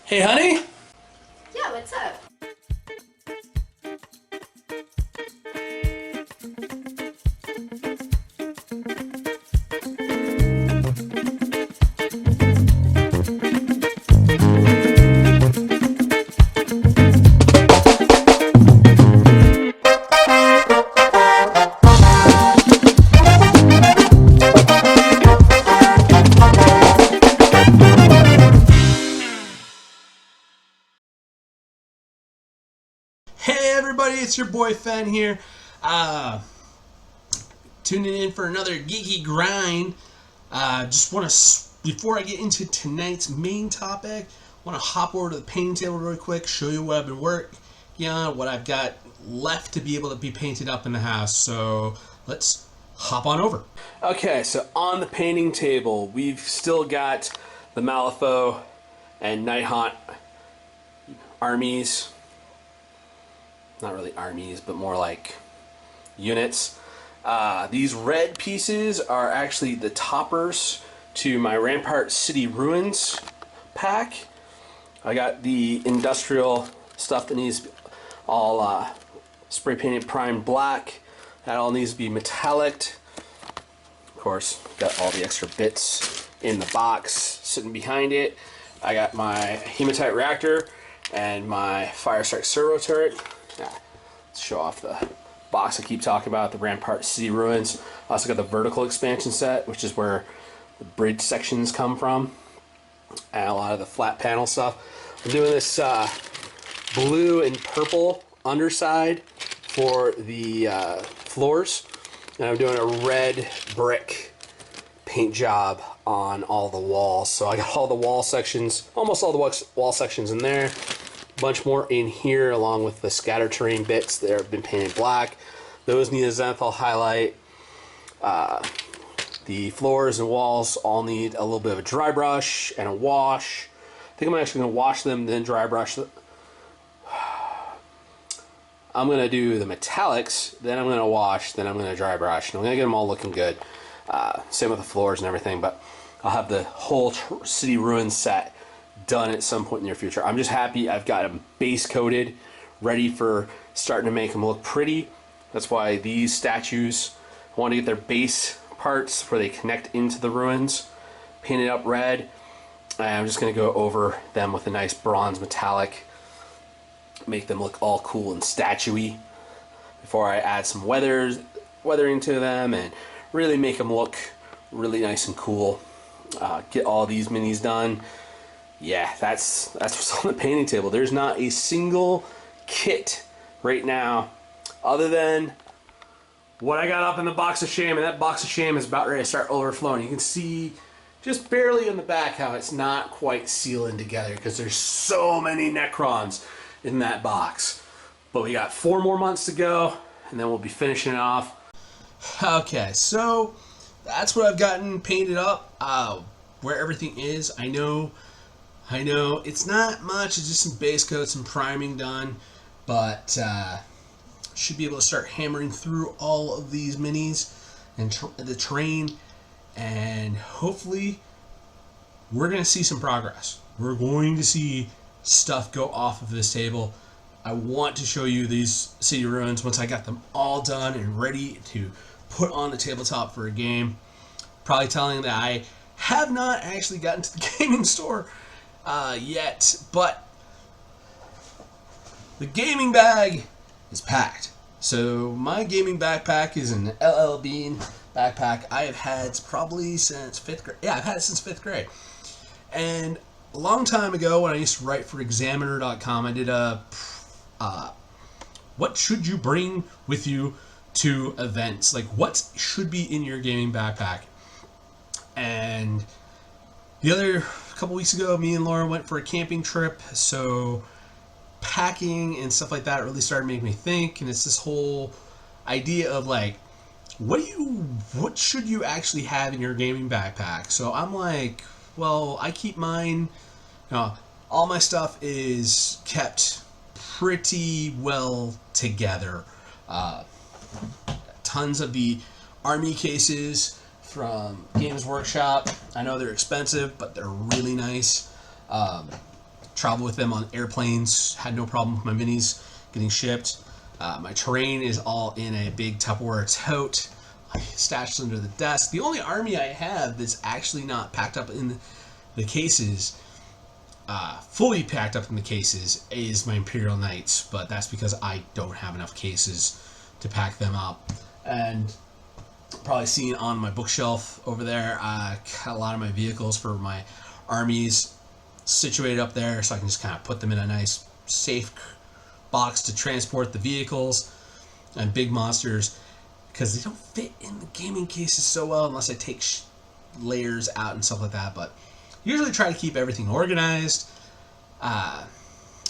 Hey, honey? Yeah, what's up? Hey everybody, it's your boy Fen here. Tuning in for another Geeky Grind. Just want to, before I get into tonight's main topic, want to hop over to the painting table really quick, show you what I've been working on, what I've got left to be able to be painted up in the house. So let's hop on over. Okay, so on the painting table, we've still got the Malifaux and Nighthaunt armies. Not really armies, but more like units. These red pieces are actually the toppers to my Rampart City Ruins pack. I got the industrial stuff that needs all spray painted primed black. That all needs to be metallic. Of course, got all the extra bits in the box sitting behind it. I got my hematite reactor and my fire strike servo turret. Let's show off the box I keep talking about, the Rampart City Ruins. I also got the vertical expansion set, which is where the bridge sections come from, and a lot of the flat panel stuff. I'm doing this blue and purple underside for the floors, and I'm doing a red brick paint job on all the walls. So I got all the wall sections, almost all the wall sections in there. Bunch more in here along with the scatter terrain bits that have been painted black. Those need a zenathal highlight. The floors and walls all need a little bit of a dry brush and a wash. I think I'm actually going to wash them, then dry brush them. I'm going to do the metallics, then I'm going to wash, then I'm going to dry brush, and I'm going to get them all looking good. Same with the floors and everything, but I'll have the whole City Ruins set done at some point in the near future. I'm just happy I've got them base coated, ready for starting to make them look pretty. That's why these statues, I want to get their base parts where they connect into the ruins painted up red. And I'm just going to go over them with a nice bronze metallic, make them look all cool and statuey before I add some weathering to them and really make them look really nice and cool. Get all these minis done. Yeah, that's what's on the painting table. There's not a single kit right now other than what I got up in the box of shame, and that box of shame is about ready to start overflowing. You can see just barely in the back how it's not quite sealing together because there's so many Necrons in that box. But we got 4 more months to go, and then we'll be finishing it off. Okay, so that's what I've gotten painted up. Where everything is, I know it's not much, it's just some base coats and priming done, but should be able to start hammering through all of these minis and the terrain, and hopefully we're going to see some progress. We're going to see stuff go off of this table. I want to show you these City Ruins once I got them all done and ready to put on the tabletop for a game. Probably telling that I have not actually gotten to the gaming store yet, but the gaming bag is packed. So my gaming backpack is an LL Bean backpack I have had probably since 5th grade. Yeah, I've had it since 5th grade. And a long time ago when I used to write for examiner.com, I did a what should you bring with you to events? Like what should be in your gaming backpack? And the other couple weeks ago, me and Laura went for a camping trip, so packing and stuff like that really started making me think, and it's this whole idea of like, what should you actually have in your gaming backpack? So I'm like, well, I keep mine, all my stuff is kept pretty well together. Tons of the army cases from Games Workshop. I know they're expensive, but they're really nice. travel with them on airplanes. Had no problem with my minis getting shipped. My terrain is all in a big Tupperware tote, stashed under the desk. The only army I have that's actually not packed up in the cases, fully packed up in the cases, is my Imperial Knights, but that's because I don't have enough cases to pack them up. And probably seen on my bookshelf over there, got a lot of my vehicles for my armies situated up there, so I can just kind of put them in a nice safe box to transport the vehicles and big monsters, because they don't fit in the gaming cases so well unless I take layers out and stuff like that. But usually try to keep everything organized. I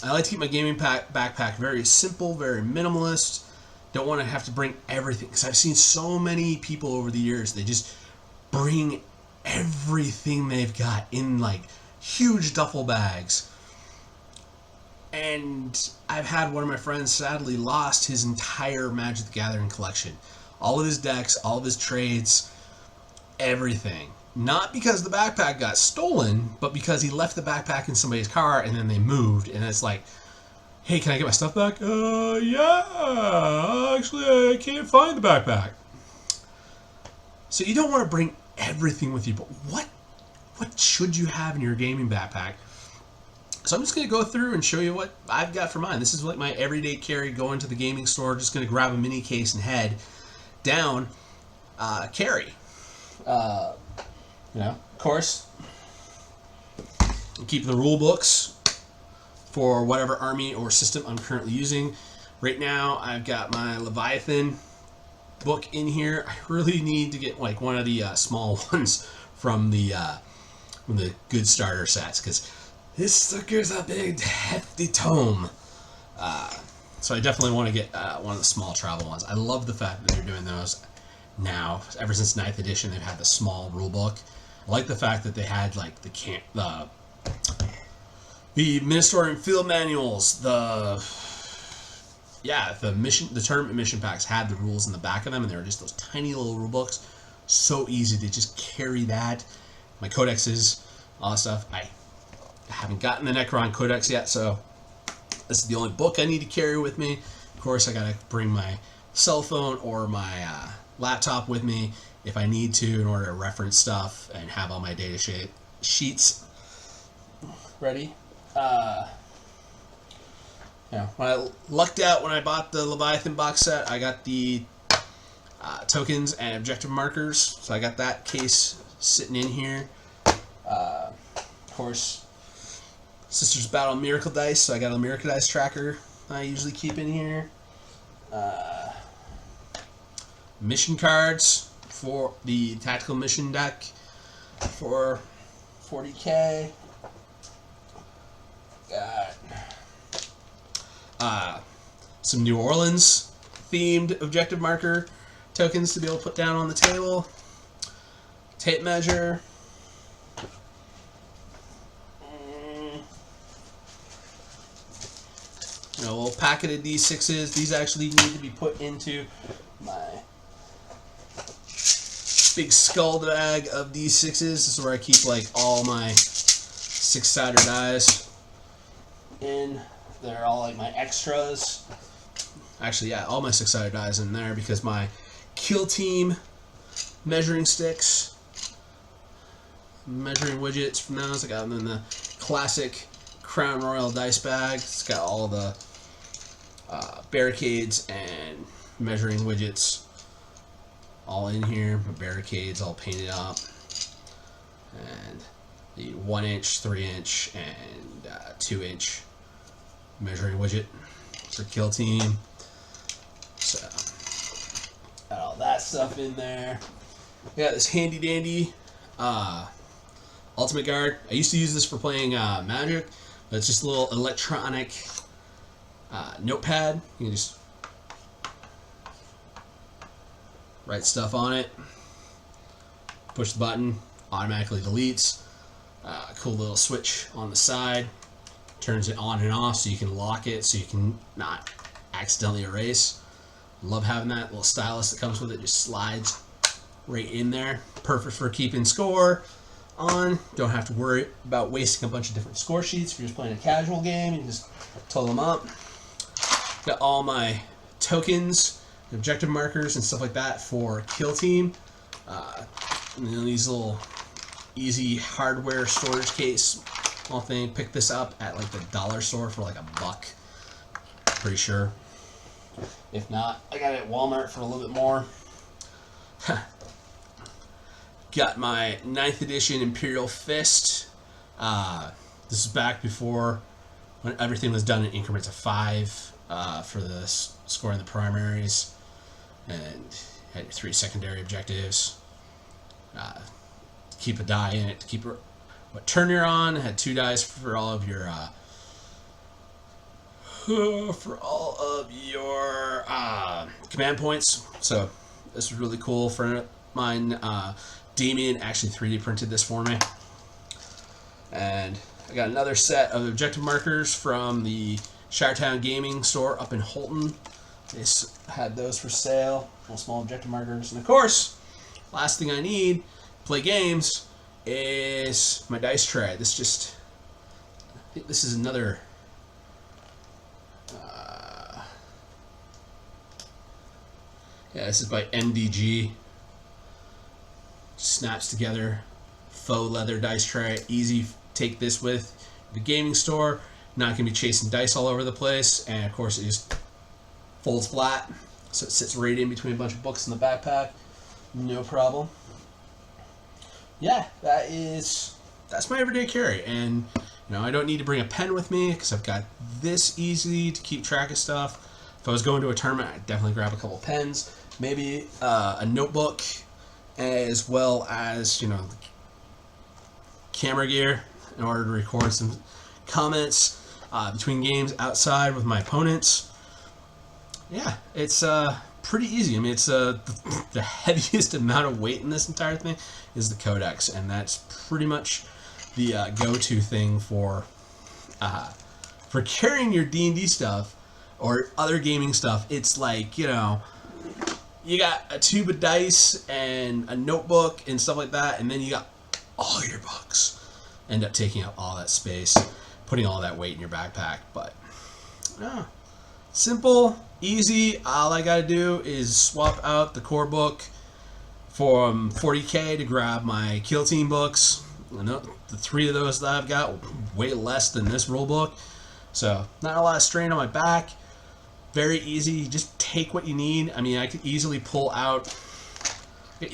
like to keep my gaming backpack very simple, very minimalist. Don't want to have to bring everything, because I've seen so many people over the years, they just bring everything they've got in like huge duffel bags. And I've had one of my friends sadly lost his entire Magic the Gathering collection. All of his decks, all of his trades, everything. Not because the backpack got stolen, but because he left the backpack in somebody's car and then they moved. And it's like, hey, can I get my stuff back? Yeah, actually I can't find the backpack. So you don't want to bring everything with you, but what should you have in your gaming backpack? So I'm just going to go through and show you what I've got for mine. This is like my everyday carry, going to the gaming store, just going to grab a mini case and head down, carry. Of course, keep the rule books for whatever army or system I'm currently using. Right now, I've got my Leviathan book in here. I really need to get like one of the small ones from the good starter sets, because this sucker's a big, hefty tome. So I definitely want to get one of the small travel ones. I love the fact that they're doing those now. Ever since 9th edition, they've had the small rule book. I like the fact that they had like the Ministorium field manuals, the tournament mission packs had the rules in the back of them, and they were just those tiny little rule books. So easy to just carry that. My codexes, all that stuff. I haven't gotten the Necron Codex yet, so this is the only book I need to carry with me. Of course, I gotta bring my cell phone or my laptop with me if I need to, in order to reference stuff and have all my data sheets ready. When I lucked out when I bought the Leviathan box set, I got the tokens and objective markers, so I got that case sitting in here. Of course, Sisters Battle Miracle Dice, so I got a Miracle Dice tracker I usually keep in here. Mission cards for the tactical mission deck for 40k. Got some New Orleans themed objective marker tokens to be able to put down on the table. Tape measure. A little packet of D6s. These actually need to be put into my big skull bag of D6s. This is where I keep like all my 6-sided dice in. They're all like my extras. Actually, yeah, all my 6-sided dice in there, because my kill team measuring sticks, measuring widgets from those, I got them in the classic Crown Royal dice bag. It's got all the barricades and measuring widgets all in here. My barricades all painted up, and the 1-inch, 3-inch, and 2-inch measuring widget for kill team. So got all that stuff in there. I got this handy dandy Ultimate Guard. I used to use this for playing Magic, but it's just a little electronic notepad. You can just write stuff on it, push the button, automatically deletes. Cool little switch on the side, turns it on and off so you can lock it so you can not accidentally erase. Love having that little stylus that comes with it, just slides right in there. Perfect for keeping score. on. Don't have to worry about wasting a bunch of different score sheets. If you're just playing a casual game, you can just total them up. Got all my tokens, objective markers, and stuff like that for kill team. And then these little easy hardware storage case, small thing. Picked this up at like the dollar store for like $1. Pretty sure. If not, I got it at Walmart for a little bit more. Got my 9th edition Imperial Fist. This is back before when everything was done in increments of 5 for the scoring the primaries, and had your 3 secondary objectives. Keep a die in it to keep what turn you're on. Had 2 dice for all of your command points. So this was really cool. A friend of mine, Damien, actually 3D printed this for me. And I got another set of objective markers from the Shiretown Gaming store up in Holton. They had those for sale, little small objective markers. And of course, last thing I need to play games is my dice tray. I think this is another this is by MDG. Snaps together, faux leather dice tray. Easy take this with the gaming store. Not gonna be chasing dice all over the place. And of course it just folds flat, so it sits right in between a bunch of books in the backpack. No problem. Yeah, that's my everyday carry. And I don't need to bring a pen with me because I've got this easy to keep track of stuff. If I was going to a tournament, I'd definitely grab a couple pens, maybe a notebook, as well as camera gear in order to record some comments between games outside with my opponents. Yeah, it's pretty easy. I mean, it's the heaviest amount of weight in this entire thing is the codex, and that's pretty much the go-to thing for carrying your D&D stuff or other gaming stuff. It's like, you got a tube of dice and a notebook and stuff like that, and then you got all your books. End up taking up all that space, putting all that weight in your backpack. But simple, easy. All I gotta do is swap out the core book from 40K to grab my kill team books. The 3 of those that I've got, way less than this rule book, so not a lot of strain on my back. Very easy. Just take what you need. I mean, I could easily pull out 2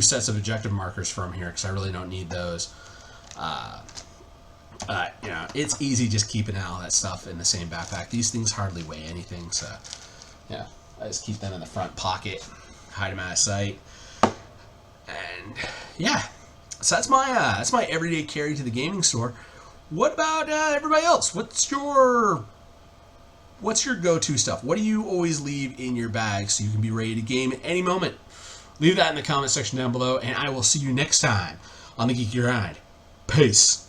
sets of objective markers from here because I really don't need those. It's easy just keeping all that stuff in the same backpack. These things hardly weigh anything, so yeah, I just keep them in the front pocket, hide them out of sight, and yeah. So that's my everyday carry to the gaming store. What about everybody else? What's your go-to stuff? What do you always leave in your bag so you can be ready to game at any moment? Leave that in the comment section down below, and I will see you next time on the Geeky Grind. Peace.